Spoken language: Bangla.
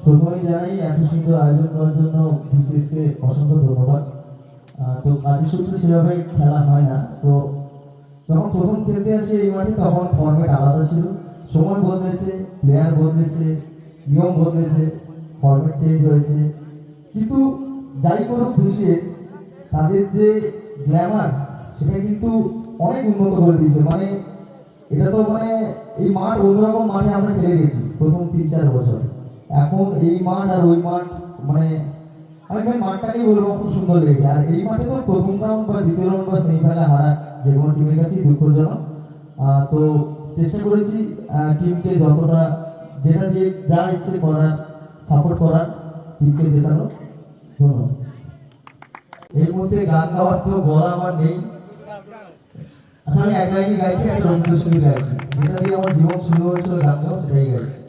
প্রথমেই জানাই এত সুন্দর আয়োজন করার জন্য বিসিএসকে অসংখ্য ধন্যবাদ। তো কাজের সূত্রে সেভাবে খেলা হয় না। তো যখন প্রথম খেলতে আসে এই মাঠে তখন ফর্মেট আলাদা ছিল, সময় বদলেছে, প্লেয়ার বদলেছে, নিয়ম বদলেছে, ফর্মেট চেঞ্জ হয়েছে। কিন্তু যাই করুক বিসিএস, তাদের যে গ্ল্যামার সেটা কিন্তু অনেক উন্নত করে দিয়েছে। মানে এটা তো মানে এই মাঠ অন্যরকম মাঠে আমরা খেলে গেছি প্রথম 3-4 বছর। এখন এই মাঠ আর ওই মাঠ মানে আমি মাঠটাকেই বলবো খুব সুন্দর লেগেছে। আর এই মাঠে তো প্রথম রাউন্ড বা দ্বিতীয় রাউন্ড বা সেমিফাইনালে হারা যে কোনো টিমের কাছেই দুঃখজনক। তো চেষ্টা করেছি টিমকে যতটা যেটা দিয়ে যা ইচ্ছে করার সাপোর্ট করার, টিমকে জেতানো। ধন্যবাদ। এর মধ্যে গান গাওয়ার তো গলা আমার নেই। আচ্ছা, আমি এক লাইনই গাইছি, একটা রবীন্দ্রসঙ্গীত গাইছি, যেটা দিয়ে আমার জীবন শুরু হয়েছিল গান গাওয়া, সেটাই গাইছি।